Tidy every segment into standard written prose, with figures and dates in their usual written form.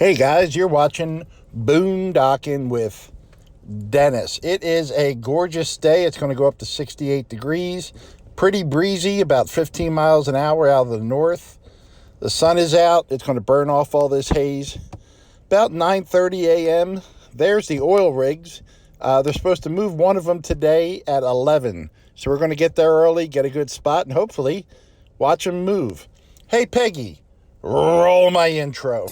Hey guys, you're watching Boondocking with Dennis. It is a gorgeous day. It's going to go up to 68 degrees. Pretty breezy, about 15 miles an hour out of the north. The sun is out. It's going to burn off all this haze. About 9:30 a.m., there's the oil rigs. They're supposed to move one of them today at 11. So we're going to get there early, get a good spot, and hopefully watch them move. Hey, Peggy, roll my intro.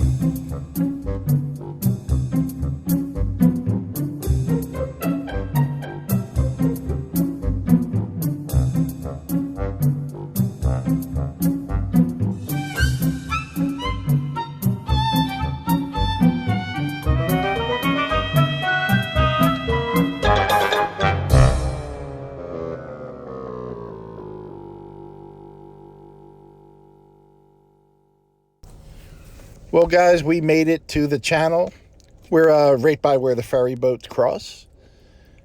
Well, guys, we made it to the channel. We're right by where the ferry boats cross.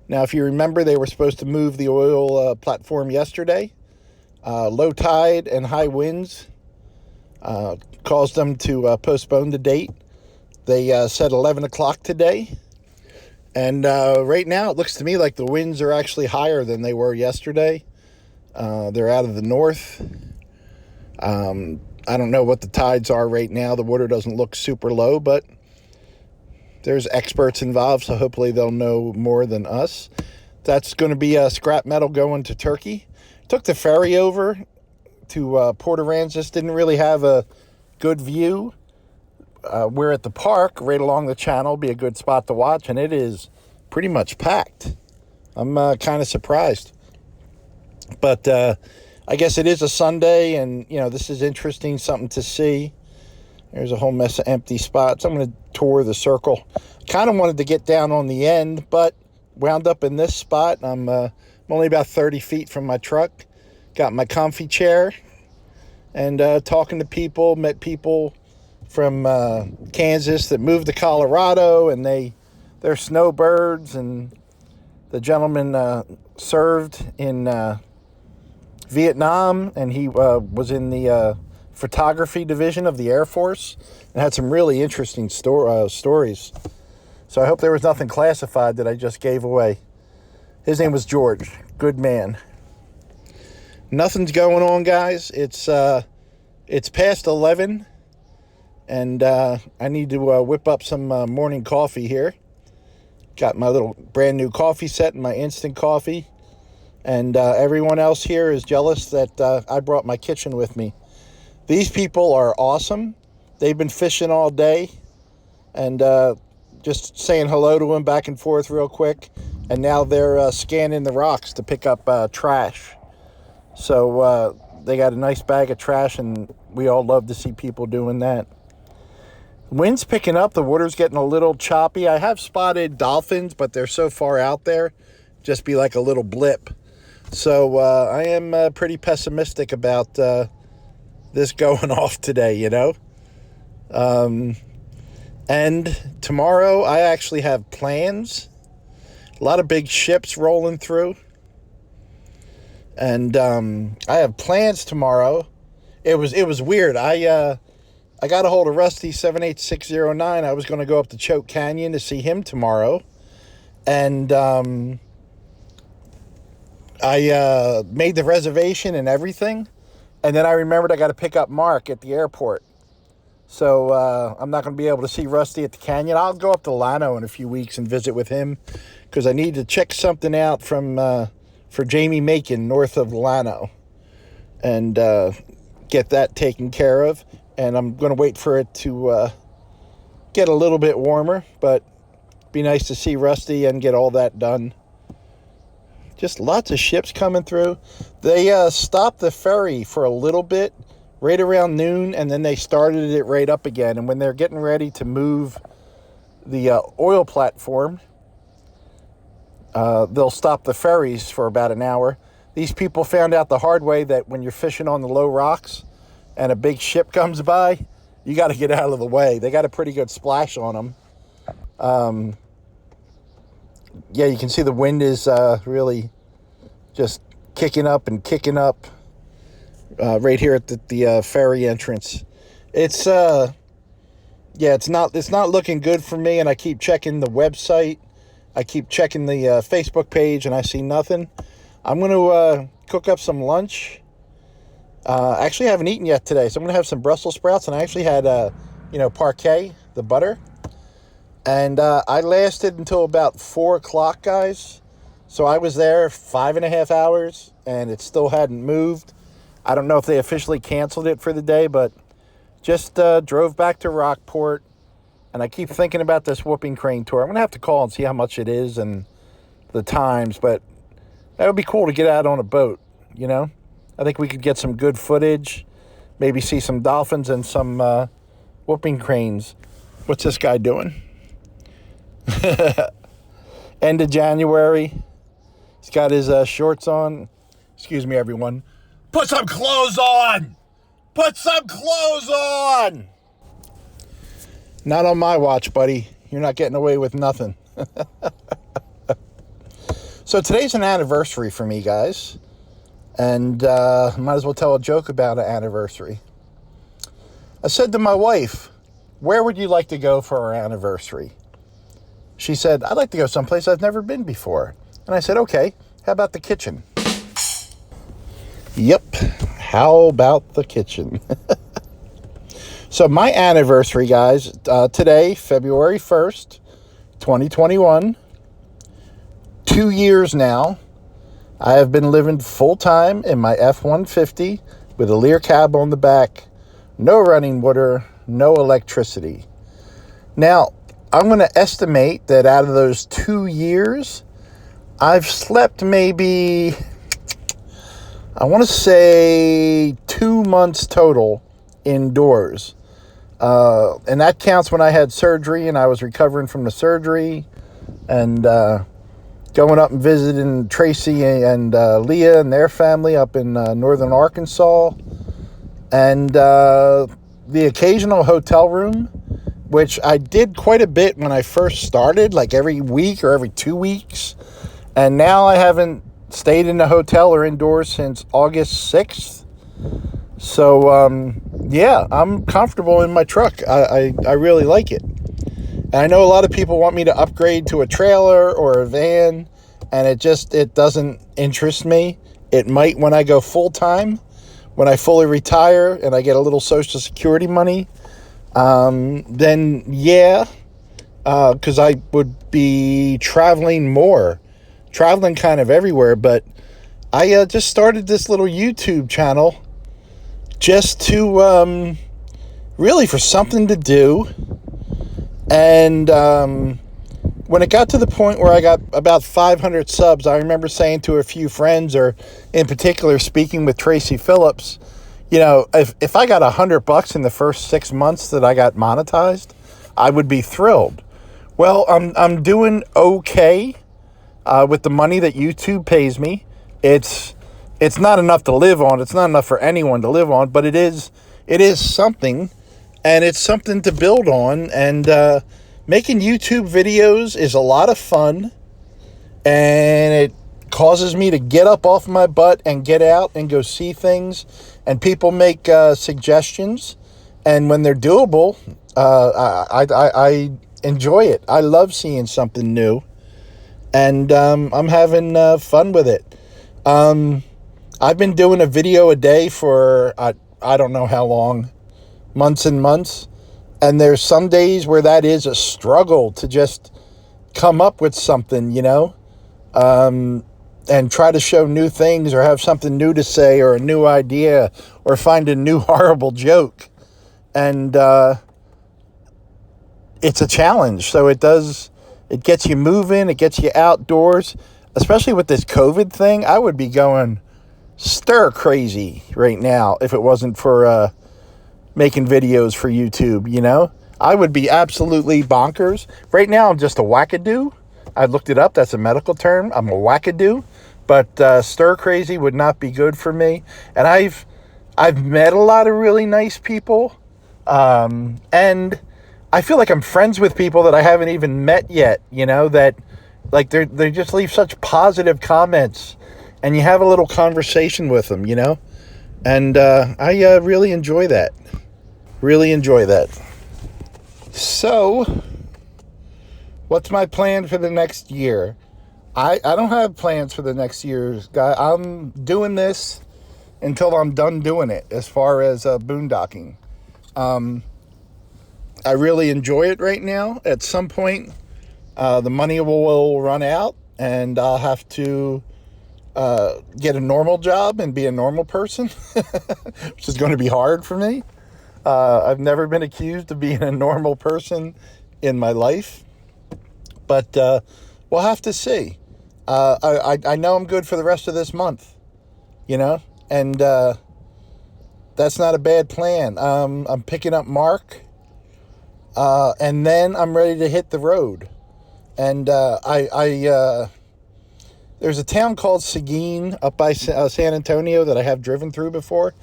Now, if you remember, they were supposed to move the oil platform yesterday. Low tide and high winds caused them to postpone the date. They said 11 o'clock today. And right now, it looks to me like the winds are actually higher than they were yesterday. They're out of the north. I don't know what the tides are right now. The water doesn't look super low, but there's experts involved, so hopefully they'll know more than us. That's going to be scrap metal going to Turkey. Took the ferry over to Port Aransas. Didn't really have a good view. We're at the park right along the channel. Be a good spot to watch, and it is pretty much packed. I'm kind of surprised. But I guess it is a Sunday, and, you know, this is interesting, something to see. There's a whole mess of empty spots. I'm going to tour the circle. Kind of wanted to get down on the end, but wound up in this spot. I'm only about 30 feet from my truck. Got my comfy chair and talking to people. Met people from Kansas that moved to Colorado, and they're snowbirds. And the gentleman served in Vietnam, and he was in the photography division of the Air Force and had some really interesting stories. So I hope there was nothing classified that I just gave away. His name was George. Good man. Nothing's going on, guys. It's past 11, and I need to whip up some morning coffee here. Got my little brand new coffee set and my instant coffee. And everyone else here is jealous that I brought my kitchen with me. These people are awesome. They've been fishing all day. And just saying hello to them back and forth real quick. And now they're scanning the rocks to pick up trash. So they got a nice bag of trash, and we all love to see people doing that. Wind's picking up. The water's getting a little choppy. I have spotted dolphins, but they're so far out there. Just be like a little blip. So I am pretty pessimistic about this going off today, you know. And tomorrow I actually have plans. A lot of big ships rolling through. And I have plans tomorrow. It was weird. I got a hold of Rusty 78609. I was going to go up to Choke Canyon to see him tomorrow. And I made the reservation and everything, and then I remembered I got to pick up Mark at the airport. So I'm not going to be able to see Rusty at the canyon. I'll go up to Llano in a few weeks and visit with him, because I need to check something out for Jamie Macon north of Llano and get that taken care of. And I'm going to wait for it to get a little bit warmer, but be nice to see Rusty and get all that done. Just lots of ships coming through. They stopped the ferry for a little bit, right around noon, and then they started it right up again. And when they're getting ready to move the oil platform, they'll stop the ferries for about an hour. These people found out the hard way that when you're fishing on the low rocks and a big ship comes by, you got to get out of the way. They got a pretty good splash on them. Yeah, you can see the wind is really just kicking up right here at the ferry entrance. It's, yeah, it's not looking good for me, and I keep checking the website. I keep checking the Facebook page, and I see nothing. I'm going to cook up some lunch. Actually, I haven't eaten yet today, so I'm going to have some Brussels sprouts, and I actually had, parquet, the butter. And I lasted until about 4 o'clock, guys. So I was there 5.5 hours, and it still hadn't moved. I don't know if they officially canceled it for the day, but just drove back to Rockport. And I keep thinking about this whooping crane tour. I'm going to have to call and see how much it is and the times, but that would be cool to get out on a boat, you know? I think we could get some good footage, maybe see some dolphins and some whooping cranes. What's this guy doing? End of January. He's got his shorts on. Excuse me, everyone. Put some clothes on! Put some clothes on! Not on my watch, buddy. You're not getting away with nothing. So today's an anniversary for me, guys. And might as well tell a joke about an anniversary. I said to my wife, where would you like to go for our anniversary? She said, I'd like to go someplace I've never been before. And I said, okay, how about the kitchen? Yep, how about the kitchen? So my anniversary, guys, today, February 1st, 2021, 2 years now. I have been living full-time in my F-150 with a Leer cab on the back, no running water, no electricity. Now, I'm going to estimate that out of those 2 years, I've slept maybe, I want to say 2 months total indoors. And that counts when I had surgery and I was recovering from the surgery and going up and visiting Tracy and Leah and their family up in northern Arkansas. And the occasional hotel room, which I did quite a bit when I first started, like every week or every 2 weeks. And now I haven't stayed in a hotel or indoors since August 6th. So, yeah, I'm comfortable in my truck. I really like it. And I know a lot of people want me to upgrade to a trailer or a van, and it doesn't interest me. It might when I go full-time, when I fully retire and I get a little Social Security money. Then, yeah, because I would be traveling kind of everywhere. But I just started this little YouTube channel just to really for something to do. And when it got to the point where I got about 500 subs, I remember saying to a few friends, or in particular speaking with Tracy Phillips, you know, if I got $100 in the first 6 months that I got monetized, I would be thrilled. Well, I'm doing okay with the money that YouTube pays me. It's not enough to live on. It's not enough for anyone to live on, but it is something, and it's something to build on. And making YouTube videos is a lot of fun, and it causes me to get up off my butt and get out and go see things. And people make suggestions, and when they're doable, I enjoy it. I love seeing something new, and I'm having fun with it. I've been doing a video a day for I don't know how long, months and months, and there's some days where that is a struggle to just come up with something, you know, and try to show new things or have something new to say or a new idea or find a new horrible joke. And it's a challenge. So it gets you moving, it gets you outdoors, especially with this COVID thing. I would be going stir crazy right now if it wasn't for making videos for YouTube, you know? I would be absolutely bonkers. Right now, I'm just a wackadoo. I looked it up. That's a medical term. I'm a wackadoo. But stir crazy would not be good for me. And I've met a lot of really nice people. And I feel like I'm friends with people that I haven't even met yet, you know, that like they just leave such positive comments and you have a little conversation with them, you know? And I really enjoy that. Really enjoy that. So, what's my plan for the next year? I don't have plans for the next year. I'm doing this until I'm done doing it as far as boondocking. I really enjoy it right now. At some point, the money will run out and I'll have to get a normal job and be a normal person, which is going to be hard for me. I've never been accused of being a normal person in my life, but we'll have to see. I know I'm good for the rest of this month, and that's not a bad plan. I'm picking up Mark, and then I'm ready to hit the road. And there's a town called Seguin up by San Antonio that I have driven through before,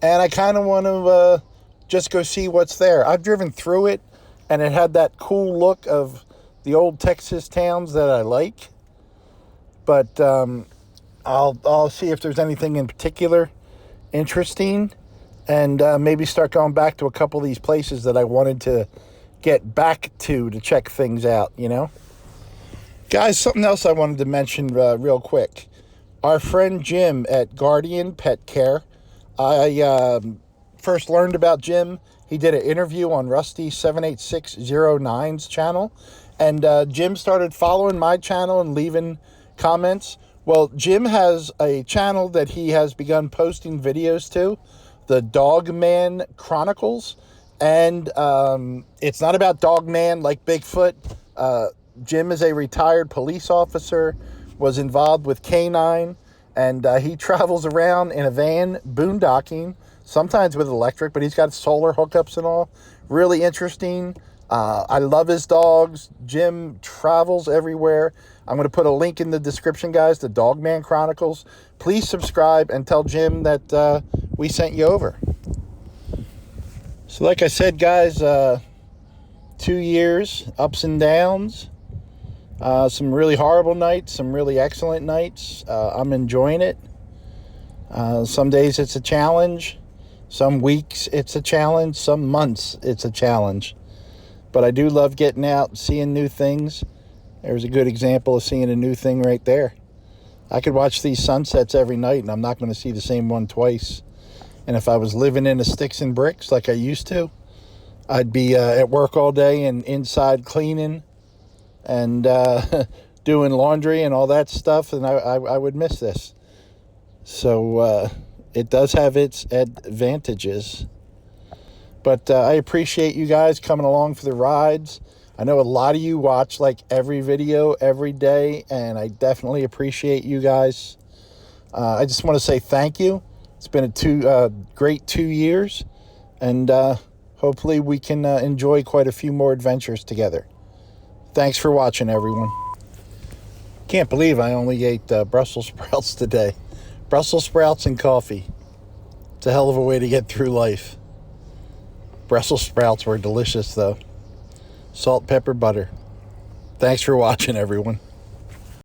and I kind of want to just go see what's there. I've driven through it, and it had that cool look of the old Texas towns that I like. But I'll see if there's anything in particular interesting, and maybe start going back to a couple of these places that I wanted to get back to check things out, Guys, something else I wanted to mention real quick. Our friend Jim at Guardian Pet Care. I first learned about Jim. He did an interview on Rusty 78609's channel. And Jim started following my channel and leaving comments. Well, Jim has a channel that he has begun posting videos to, the Dogman Chronicles. And it's not about Dogman like Bigfoot. Jim is a retired police officer, was involved with K9, and he travels around in a van boondocking, sometimes with electric, but he's got solar hookups and all. Really interesting. I love his dogs. Jim travels everywhere. I'm going to put a link in the description, guys, to Dogman Chronicles. Please subscribe and tell Jim that we sent you over. So like I said, guys, 2 years, ups and downs. Some really horrible nights, some really excellent nights. I'm enjoying it. Some days it's a challenge. Some weeks it's a challenge. Some months it's a challenge. But I do love getting out and seeing new things. There's a good example of seeing a new thing right there. I could watch these sunsets every night, and I'm not going to see the same one twice. And if I was living in the sticks and bricks like I used to, I'd be at work all day and inside cleaning and doing laundry and all that stuff, and I would miss this. So it does have its advantages. But I appreciate you guys coming along for the rides. I know a lot of you watch like every video every day, and I definitely appreciate you guys. I just want to say thank you. It's been a great 2 years, and hopefully we can enjoy quite a few more adventures together. Thanks for watching, everyone. Can't believe I only ate Brussels sprouts today. Brussels sprouts and coffee. It's a hell of a way to get through life. Brussels sprouts were delicious, though. Salt, pepper, butter. Thanks for watching, everyone.